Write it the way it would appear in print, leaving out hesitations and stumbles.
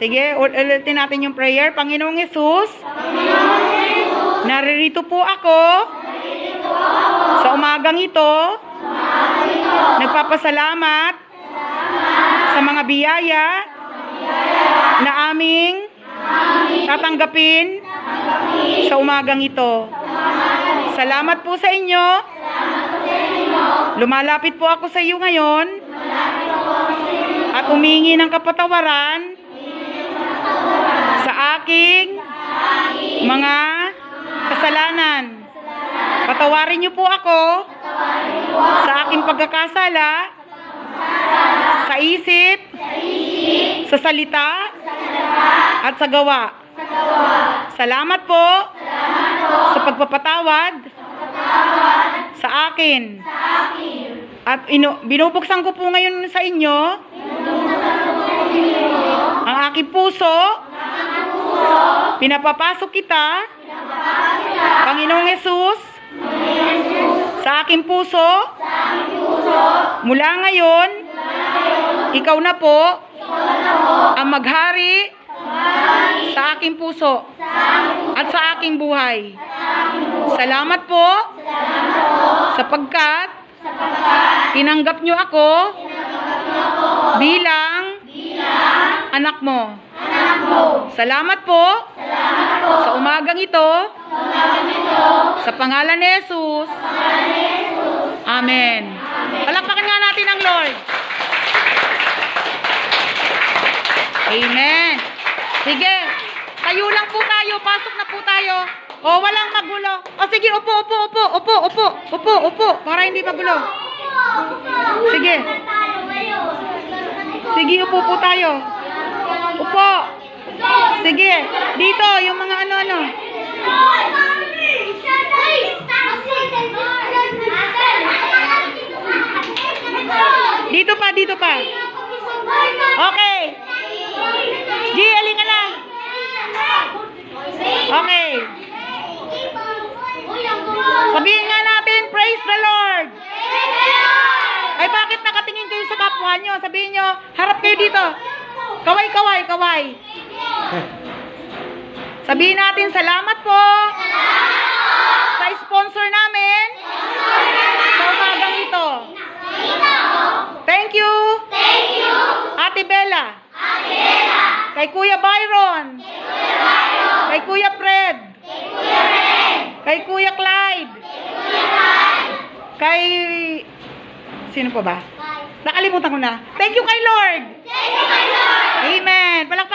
Sige, ulitin natin yung prayer. Panginoong Hesus, naririto po ako sa umagang ito. Nagpapasalamat sa mga biyaya na aming tatanggapin sa umagang ito. Salamat po sa inyo. Lumalapit po ako sa iyo ngayon at humingi ng kapatawaran sa aking mga kasalanan. Patawarin niyo po ako sa aking pagkakasala, sa isip, sa salita, at sa gawa. Salamat po sa pagpapatawad sa akin. At binubuksan ko po ngayon sa inyo ang aking puso. Pinapapasok kita, Panginoong Hesus, sa aking puso. Mula ngayon, ikaw na po ang maghari sa aking puso at sa aking buhay. Salamat po sapagkat tinanggap niyo ako bilang anak mo. Salamat po sa umagang ito, sa pangalan ni Jesus. Amen. Palakpakan nga natin ang Lord. Amen. Sige, tayo lang po tayo, pasok na po tayo. O, walang magulo. O, sige, upo, para hindi magulo. Sige. Sige, upo po tayo. Upo. Sige, dito, yung mga ano-ano. Dito pa. Okay. G, alin ka na. Okay. Sabihin nga natin, praise the Lord. Ay, bakit nakatingin kayo sa kapwa nyo? Sabihin nyo, harap kayo dito. Kaway. Sabihin natin, salamat po sa sponsor namin sa umagang ito. Thank you, Ate Bella. Kay Kuya Byron. Kay Kuya Fred. Kay Kuya Clyde. Kay... Sino pa ba? Nakalimutan ko na. Thank you kay Lord. Amen. Palakpakan.